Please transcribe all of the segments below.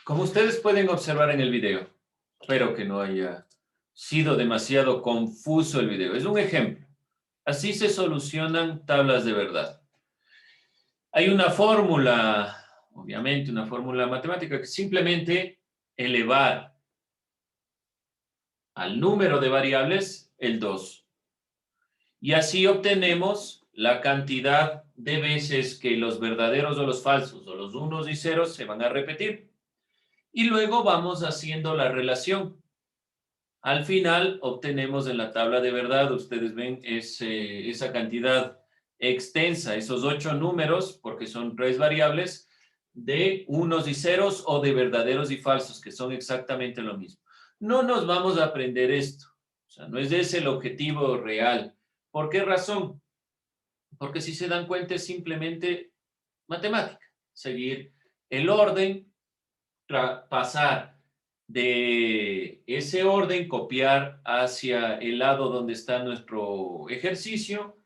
Como ustedes pueden observar en el video, espero que no haya sido demasiado confuso el video. Es un ejemplo. Así se solucionan tablas de verdad. Hay una fórmula, obviamente una fórmula matemática, que simplemente elevar al número de variables el 2. Y así obtenemos la cantidad de veces que los verdaderos o los falsos, o los unos y ceros, se van a repetir. Y luego vamos haciendo la relación. Al final obtenemos en la tabla de verdad, ustedes ven esa cantidad extensa, esos 8 números, porque son 3 variables, de unos y ceros o de verdaderos y falsos, que son exactamente lo mismo. No nos vamos a aprender esto. O sea, no es ese el objetivo real. ¿Por qué razón? Porque si se dan cuenta es simplemente matemática. Seguir el orden, pasar de ese orden, copiar hacia el lado donde está nuestro ejercicio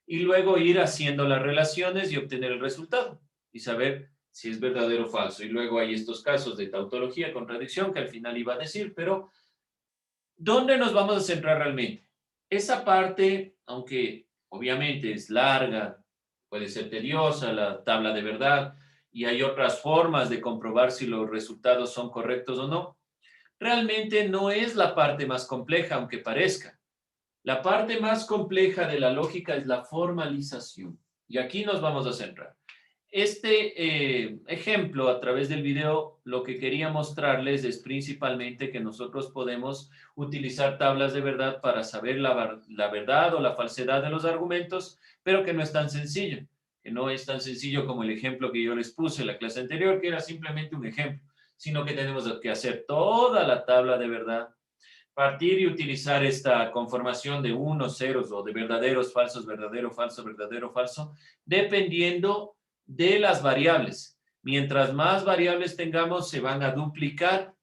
y luego ir haciendo las relaciones y obtener el resultado y saber si es verdadero o falso. Y luego hay estos casos de tautología, contradicción, que al final iba a decir, pero ¿dónde nos vamos a centrar realmente? Esa parte, aunque obviamente es larga, puede ser tediosa, la tabla de verdad, y hay otras formas de comprobar si los resultados son correctos o no, realmente no es la parte más compleja, aunque parezca. La parte más compleja de la lógica es la formalización. Y aquí nos vamos a centrar. Este ejemplo a través del video, lo que quería mostrarles es principalmente que nosotros podemos utilizar tablas de verdad para saber la verdad o la falsedad de los argumentos, pero que no es tan sencillo, que no es tan sencillo como el ejemplo que yo les puse en la clase anterior, que era simplemente un ejemplo, sino que tenemos que hacer toda la tabla de verdad, partir y utilizar esta conformación de unos, ceros o de verdaderos, falsos, verdadero, falso, dependiendo de las variables. Mientras más variables tengamos, se van a duplicar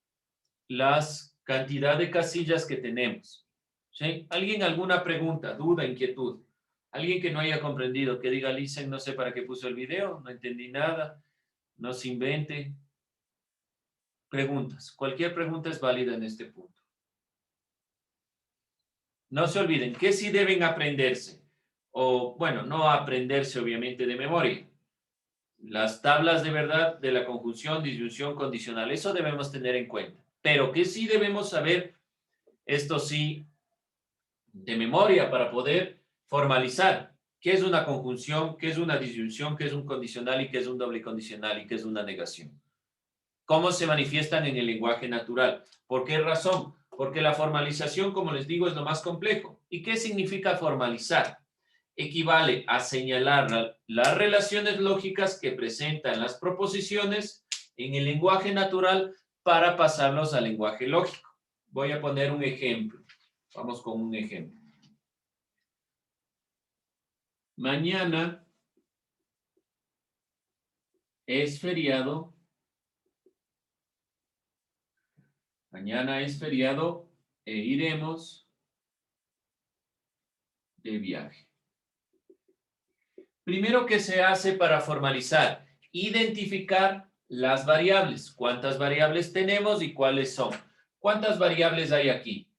las cantidad de casillas que tenemos. ¿Sí? ¿Alguien alguna pregunta, duda, inquietud? ¿Alguien que no haya comprendido, que diga, Lisen, no sé para qué puso el video, no entendí nada, no se invente? Preguntas. Cualquier pregunta es válida en este punto. No se olviden que sí deben aprenderse, o bueno, no aprenderse obviamente de memoria. Las tablas de verdad de la conjunción, disyunción, condicional, eso debemos tener en cuenta. Pero que sí debemos saber, esto sí, de memoria para poder formalizar qué es una conjunción, qué es una disyunción, qué es un condicional y qué es un doble condicional y qué es una negación. ¿Cómo se manifiestan en el lenguaje natural? ¿Por qué razón? Porque la formalización, como les digo, es lo más complejo. ¿Y qué significa formalizar? Equivale a señalar las relaciones lógicas que presentan las proposiciones en el lenguaje natural para pasarlos al lenguaje lógico. Voy a poner un ejemplo. Vamos con un ejemplo. Mañana es feriado. Mañana es feriado e iremos de viaje. Primero, ¿qué se hace para formalizar? Identificar las variables. ¿Cuántas variables tenemos y cuáles son? ¿Cuántas variables hay aquí?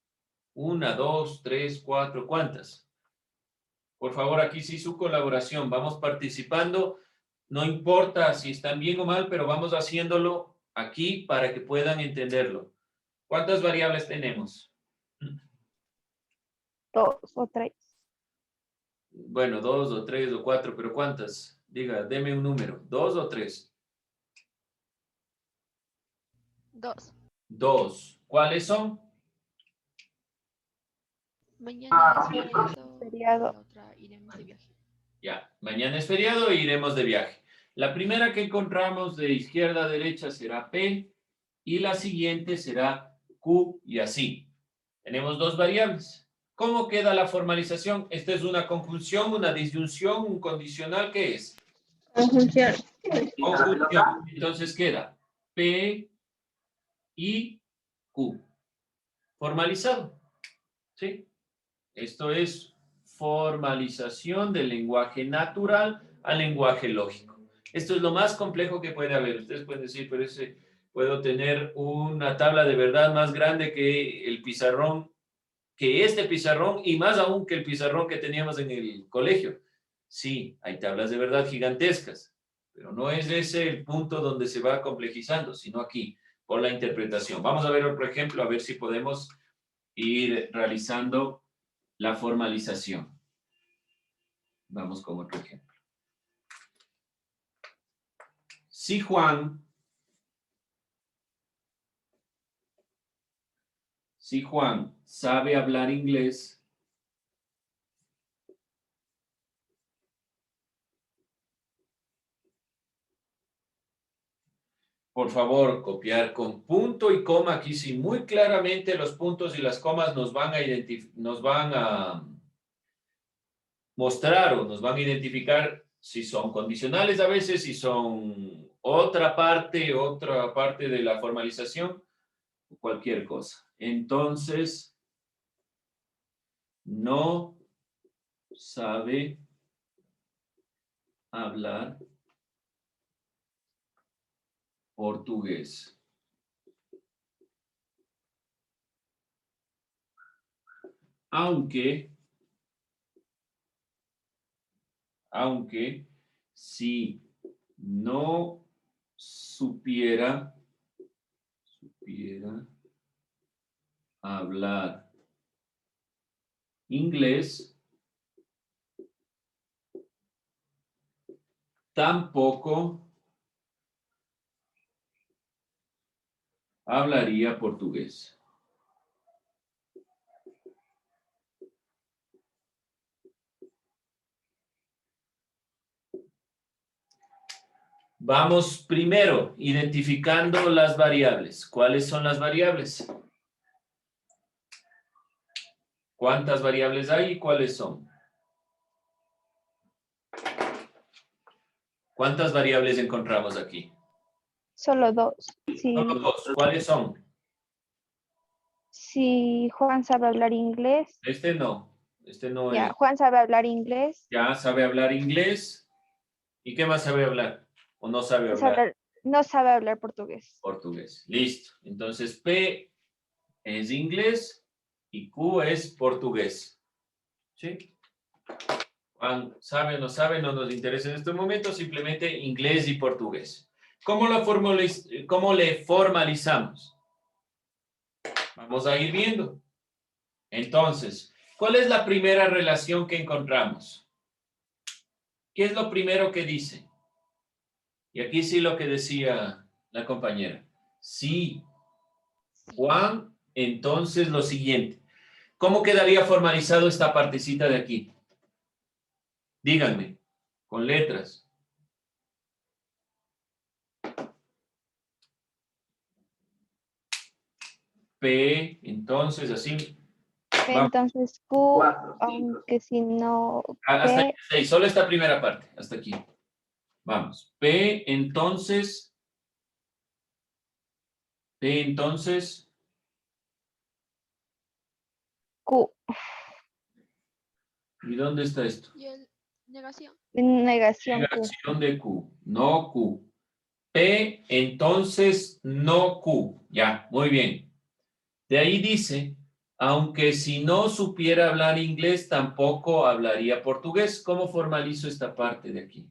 1, 2, 3, 4, ¿cuántas? Por favor, aquí sí su colaboración. Vamos participando. No importa si están bien o mal, pero vamos haciéndolo aquí para que puedan entenderlo. ¿Cuántas variables tenemos? 2 o 3. Bueno, 2 o 3 o 4, pero ¿cuántas? Diga, deme un número. ¿2 o 3? 2. 2. ¿Cuáles son? Mañana es Feriado. la otra iremos de viaje. Ya, mañana es feriado e iremos de viaje. La primera que encontramos de izquierda a derecha será P y la siguiente será Q y así. Tenemos 2 variables. ¿Cómo queda la formalización? Esta es una conjunción, una disyunción, un condicional. ¿Qué es? Conjunción. Conjunción. Entonces queda P y Q. Formalizado. ¿Sí? Esto es formalización del lenguaje natural al lenguaje lógico. Esto es lo más complejo que puede haber. Ustedes pueden decir, pero puedo tener una tabla de verdad más grande que el pizarrón, que este pizarrón y más aún que el pizarrón que teníamos en el colegio. Sí, hay tablas de verdad gigantescas, pero no es ese el punto donde se va complejizando, sino aquí, por la interpretación. Vamos a ver otro ejemplo, a ver si podemos ir realizando la formalización. Vamos con otro ejemplo. Si Juan sabe hablar inglés, por favor, copiar con punto y coma aquí, sí, muy claramente los puntos y las comas nos van a mostrar o nos van a identificar si son condicionales a veces, si son otra parte de la formalización, cualquier cosa. Entonces, no sabe hablar portugués. Aunque si no supiera hablar inglés, tampoco hablaría portugués. Vamos primero identificando las variables. ¿Cuáles son las variables? ¿Cuántas variables hay y cuáles son? ¿Cuántas variables encontramos aquí? Solo dos. Sí. Solo dos. ¿Cuáles son? Si Juan sabe hablar inglés. Este no Ya, es. Juan sabe hablar inglés. Ya sabe hablar inglés. ¿Y qué más sabe hablar? ¿O no sabe hablar? No sabe hablar portugués. Portugués. Listo. Entonces P es inglés y Q es portugués. ¿Sí? Juan, ¿sabe o no sabe? No nos interesa en este momento, simplemente inglés y portugués. ¿Cómo le formalizamos? Vamos a ir viendo. Entonces, ¿cuál es la primera relación que encontramos? ¿Qué es lo primero que dice? Y aquí sí lo que decía la compañera. Sí, Juan, entonces lo siguiente. ¿Cómo quedaría formalizado esta partecita de aquí? Díganme, con letras. P, entonces así. Vamos. Entonces Q, aunque si no Hasta P, ahí, solo esta primera parte, hasta aquí. Vamos. P, entonces. Q, ¿Y dónde está esto? Y el negación. negación Q. Negación de Q, no Q. P, entonces no Q. Ya, muy bien. De ahí dice, aunque si no supiera hablar inglés, tampoco hablaría portugués. ¿Cómo formalizo esta parte de aquí?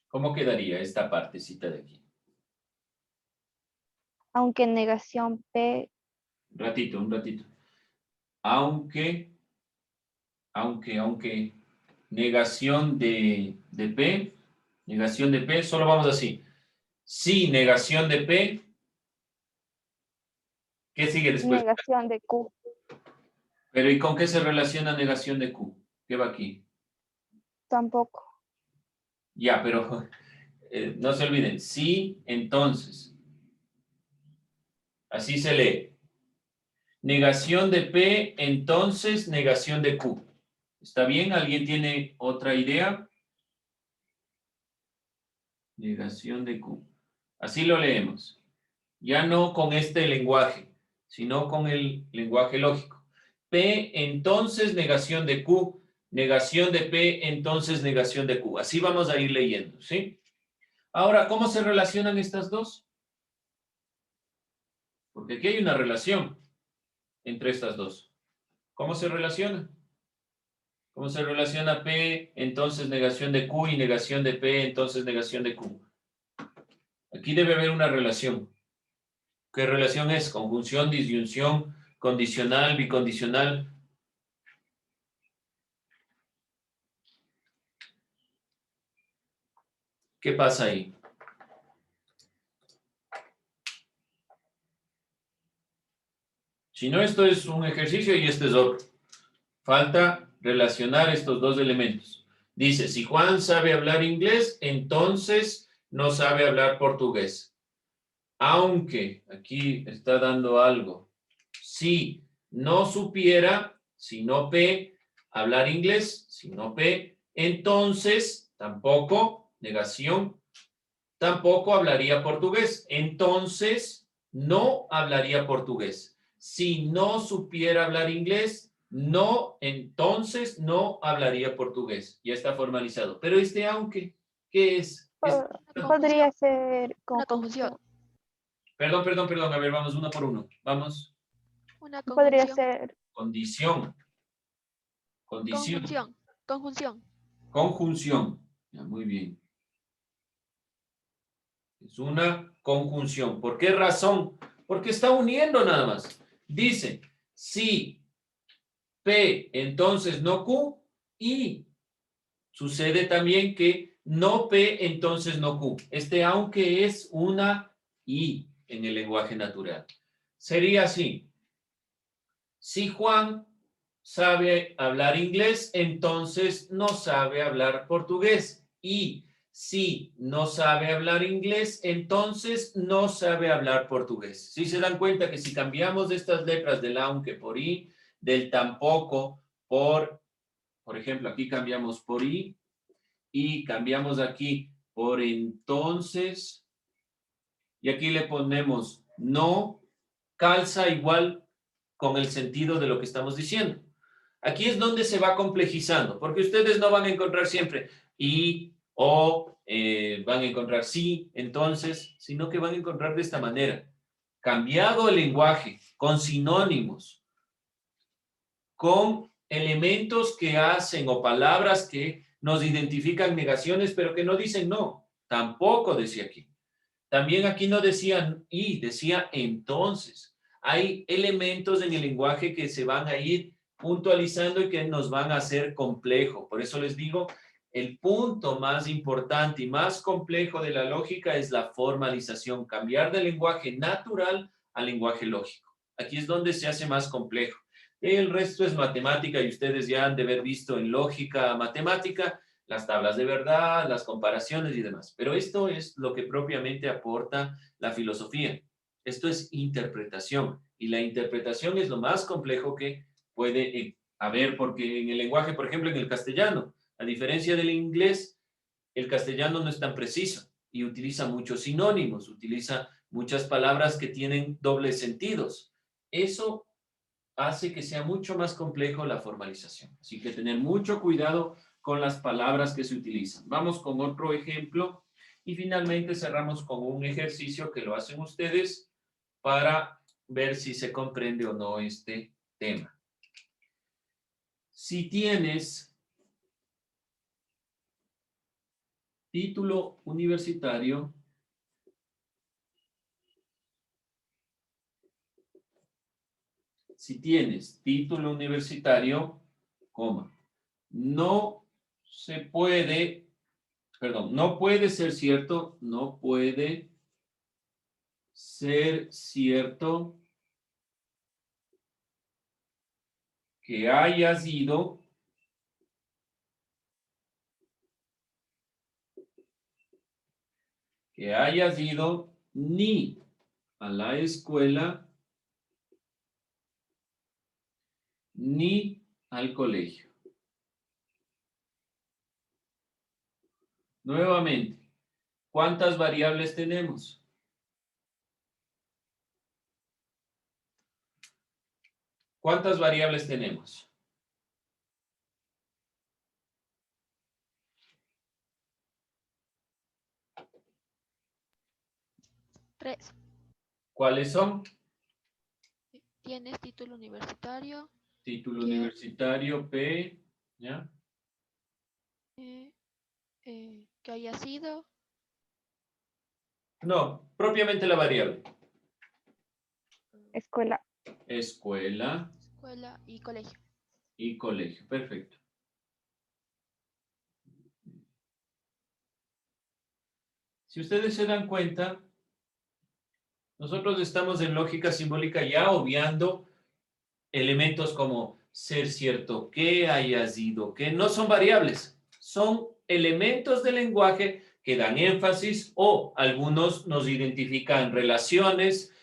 ¿Cómo quedaría esta partecita de aquí? Aunque negación P, Un ratito. Aunque, negación de P, solo vamos así. Sí, negación de P. ¿Qué sigue después? negación de Q. Pero ¿y con qué se relaciona negación de Q? ¿Qué va aquí? Tampoco. Ya, pero no se olviden. Sí, entonces. Así se lee. Negación de P, entonces negación de Q. ¿Está bien? ¿Alguien tiene otra idea? Negación de Q. Así lo leemos. Ya no con este lenguaje, sino con el lenguaje lógico. P, entonces negación de Q. negación de P, entonces negación de Q. Así vamos a ir leyendo, ¿sí? Ahora, ¿cómo se relacionan estas dos? Porque aquí hay una relación entre estas dos. ¿Cómo se relaciona? ¿Cómo se relaciona P, entonces negación de Q y negación de P, entonces negación de Q? Aquí debe haber una relación. ¿Qué relación es? Conjunción, disyunción, condicional, bicondicional. ¿Qué pasa ahí? Si no, esto es un ejercicio y este es otro. Falta relacionar estos dos elementos. Dice, si Juan sabe hablar inglés, entonces no sabe hablar portugués. Aunque, aquí está dando algo. Si no supiera, si no P, hablar inglés, si no P, entonces tampoco, negación, tampoco hablaría portugués. Entonces, no hablaría portugués. Si no supiera hablar inglés, no, entonces no hablaría portugués. Ya está formalizado. Pero este aunque, ¿qué es? Po- Una Podría conjunción. ser Una conjunción. Perdón. A ver, vamos uno por uno. Vamos. Una podría conjunción. ser Condición. Condición. Conjunción. Conjunción. Conjunción. Ya, muy bien. Es una conjunción. ¿Por qué razón? Porque está uniendo nada más. Dice, si P, entonces no Q, y sucede también que no P, entonces no Q. Este aunque es una I en el lenguaje natural. Sería así. Si Juan sabe hablar inglés, entonces no sabe hablar portugués. Y si no sabe hablar inglés, entonces no sabe hablar portugués. Si se dan cuenta que si cambiamos estas letras del aunque por I, del tampoco por ejemplo, aquí cambiamos por I y cambiamos aquí por entonces y aquí le ponemos no, calza igual con el sentido de lo que estamos diciendo. Aquí es donde se va complejizando, porque ustedes no van a encontrar siempre y, o, van a encontrar sí, entonces, sino que van a encontrar de esta manera. Cambiado el lenguaje, con sinónimos, con elementos que hacen o palabras que nos identifican negaciones, pero que no dicen no. Tampoco decía aquí. También aquí no decían y, decía entonces. Hay elementos en el lenguaje que se van a ir puntualizando y que nos van a hacer complejo. Por eso les digo, el punto más importante y más complejo de la lógica es la formalización, cambiar del lenguaje natural al lenguaje lógico. Aquí es donde se hace más complejo. El resto es matemática y ustedes ya han de haber visto en lógica matemática las tablas de verdad, las comparaciones y demás. Pero esto es lo que propiamente aporta la filosofía. Esto es interpretación y la interpretación es lo más complejo que puede haber porque en el lenguaje, por ejemplo, en el castellano, a diferencia del inglés, el castellano no es tan preciso y utiliza muchos sinónimos, utiliza muchas palabras que tienen dobles sentidos. Eso hace que sea mucho más complejo la formalización. Así que tener mucho cuidado con las palabras que se utilizan. Vamos con otro ejemplo y finalmente cerramos con un ejercicio que lo hacen ustedes para ver si se comprende o no este tema. Si tienes título universitario, coma, no se puede, perdón, no puede ser cierto, no puede ser cierto que hayas ido ni a la escuela ni al colegio. Nuevamente, ¿cuántas variables tenemos? ¿Cuántas variables tenemos? 3. ¿Cuáles son? Tienes título universitario. Título ¿Qué? universitario, P, ¿ya? Que haya sido. No, propiamente la variable. Escuela. Escuela Escuela y colegio. y colegio. Perfecto. Si ustedes se dan cuenta, nosotros estamos en lógica simbólica ya obviando elementos como ser cierto que, haya sido que, no son variables, son elementos del lenguaje que dan énfasis o algunos nos identifican relaciones,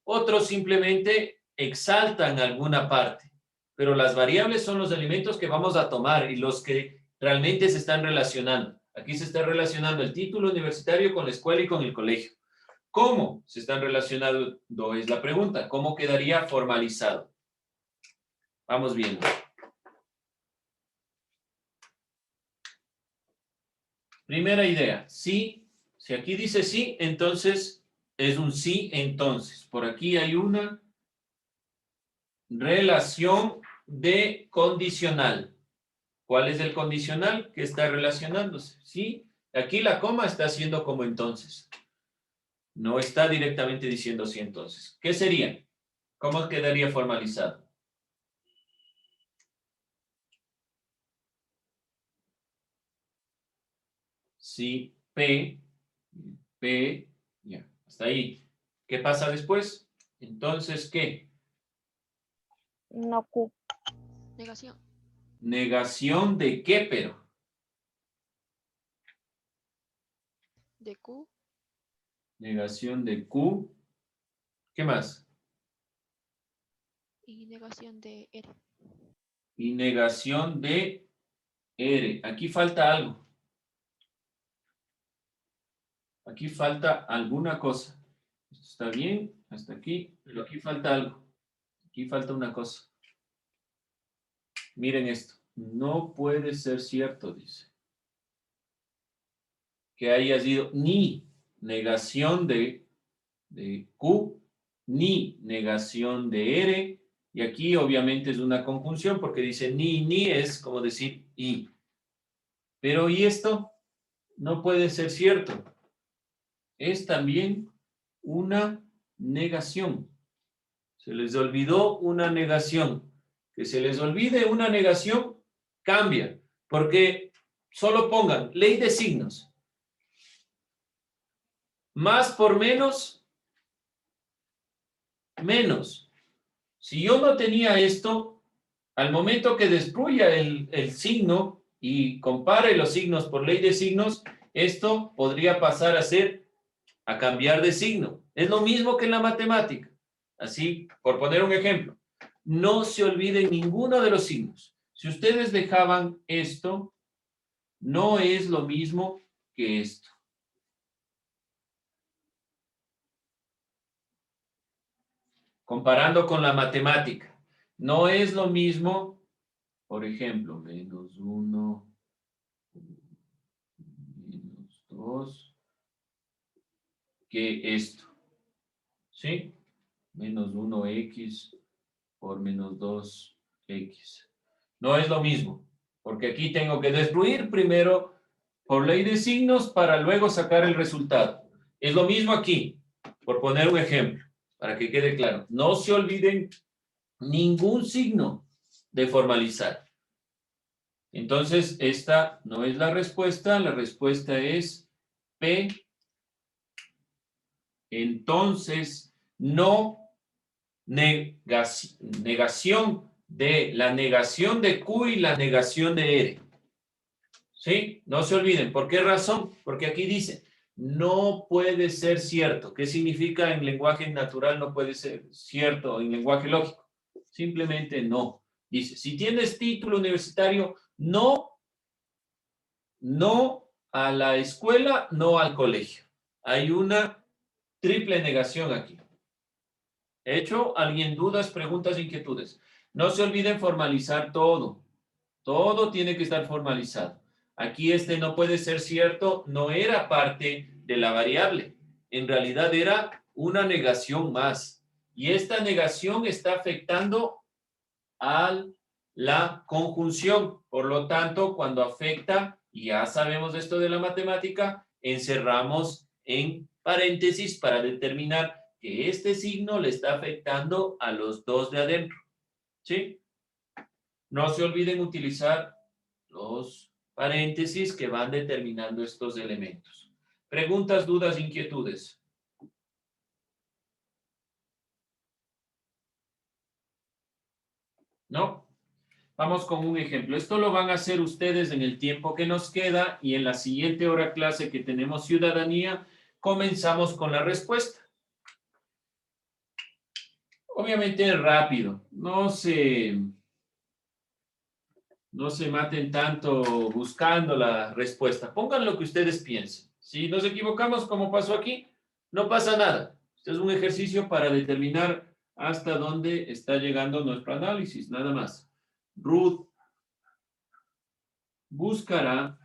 otros simplemente exaltan alguna parte, pero las variables son los elementos que vamos a tomar y los que realmente se están relacionando. Aquí se está relacionando el título universitario con la escuela y con el colegio. ¿Cómo se están relacionando? Es la pregunta. ¿Cómo quedaría formalizado? Vamos viendo. Primera idea, sí. Si aquí dice sí, entonces es un sí, entonces. Por aquí hay una relación de condicional. ¿Cuál es el condicional que está relacionándose? Sí, aquí la coma está haciendo como entonces. No está directamente diciendo sí, entonces. ¿Qué sería? ¿Cómo quedaría formalizado? Sí, P, ya, hasta ahí. ¿Qué pasa después? Entonces, ¿qué? No Q. Negación. Negación de qué, pero. De Q. Negación de Q. ¿Qué más? Y negación de R. Y negación de R. Aquí falta algo. Aquí falta alguna cosa. Esto está bien, hasta aquí, pero aquí falta algo. Aquí falta una cosa. Miren esto. No puede ser cierto, dice. Que haya sido ni negación de Q, ni negación de R. Y aquí obviamente es una conjunción porque dice ni es como decir y. Pero ¿y esto? No puede ser cierto. Es también una negación. Se les olvidó una negación. Que se les olvide una negación, cambia. Porque solo pongan ley de signos. Más por menos, menos. Si yo no tenía esto, al momento que destruya el signo y compare los signos por ley de signos, esto podría pasar a cambiar de signo. Es lo mismo que en la matemática. Así, por poner un ejemplo, no se olviden ninguno de los signos. Si ustedes dejaban esto, no es lo mismo que esto. Comparando con la matemática, no es lo mismo, por ejemplo, menos 1, menos 2, que esto. ¿Sí? Menos 1x por menos 2x. No es lo mismo, porque aquí tengo que destruir primero por ley de signos para luego sacar el resultado. Es lo mismo aquí, por poner un ejemplo, para que quede claro. No se olviden ningún signo de formalizar. Entonces, esta no es la respuesta es P. Entonces, no negación de la negación de Q y la negación de R. ¿Sí? No se olviden. ¿Por qué razón? Porque aquí dice, no puede ser cierto. ¿Qué significa en lenguaje natural no puede ser cierto en lenguaje lógico? Simplemente no. Dice, si tienes título universitario, no a la escuela, no al colegio. Hay una triple negación aquí. ¿Hecho? ¿Alguien dudas, preguntas, inquietudes? No se olviden formalizar todo. Todo tiene que estar formalizado. Aquí no puede ser cierto, no era parte de la variable. En realidad era una negación más. Y esta negación está afectando a la conjunción. Por lo tanto, cuando afecta, y ya sabemos esto de la matemática, encerramos en paréntesis para determinar que este signo le está afectando a los dos de adentro. ¿Sí? No se olviden utilizar los paréntesis que van determinando estos elementos. Preguntas, dudas, inquietudes. ¿No? Vamos con un ejemplo. Esto lo van a hacer ustedes en el tiempo que nos queda y en la siguiente hora clase que tenemos ciudadanía, comenzamos con la respuesta. Obviamente rápido. No se maten tanto buscando la respuesta. Pongan lo que ustedes piensen. Si nos equivocamos como pasó aquí, no pasa nada. Este es un ejercicio para determinar hasta dónde está llegando nuestro análisis, nada más. Ruth buscará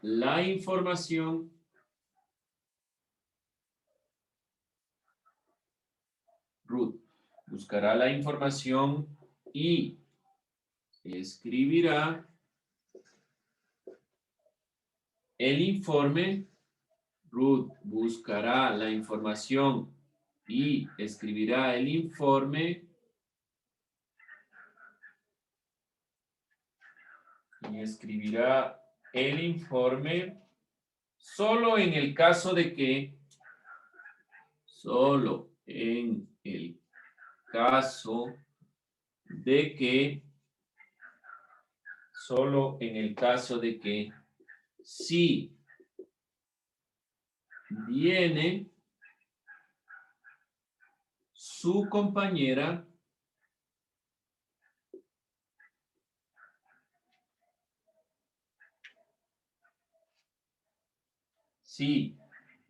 la información y escribirá el informe. Ruth buscará la información y escribirá el informe. Solo en el caso de que si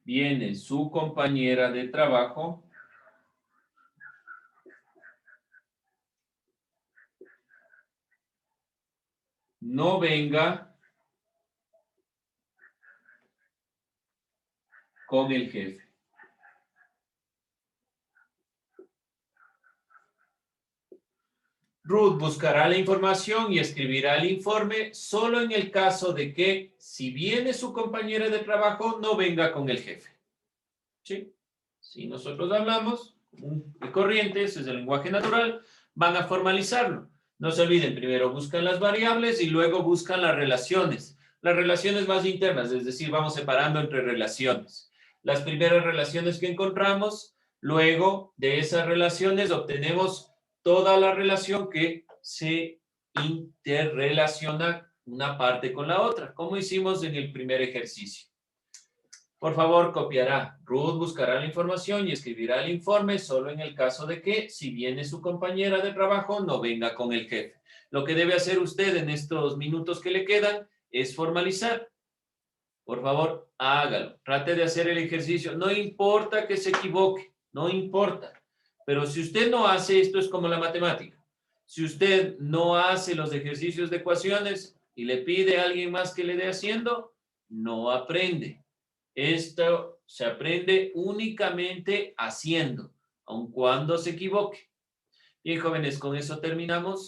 viene su compañera de trabajo, no venga con el jefe. Ruth buscará la información y escribirá el informe solo en el caso de que, si viene su compañera de trabajo, no venga con el jefe. ¿Sí? Si nosotros hablamos de corriente, ese es el lenguaje natural, van a formalizarlo. No se olviden, primero buscan las variables y luego buscan las relaciones. Las relaciones más internas, es decir, vamos separando entre relaciones. Las primeras relaciones que encontramos, luego de esas relaciones obtenemos toda la relación que se interrelaciona una parte con la otra, como hicimos en el primer ejercicio. Por favor, copiará. Ruth buscará la información y escribirá el informe solo en el caso de que, si viene su compañera de trabajo, no venga con el jefe. Lo que debe hacer usted en estos minutos que le quedan es formalizar. Por favor, hágalo. Trate de hacer el ejercicio. No importa que se equivoque, no importa. Pero si usted no hace, esto es como la matemática. Si usted no hace los ejercicios de ecuaciones y le pide a alguien más que le dé haciendo, no aprende. Esto se aprende únicamente haciendo, aun cuando se equivoque. Bien, jóvenes, con eso terminamos.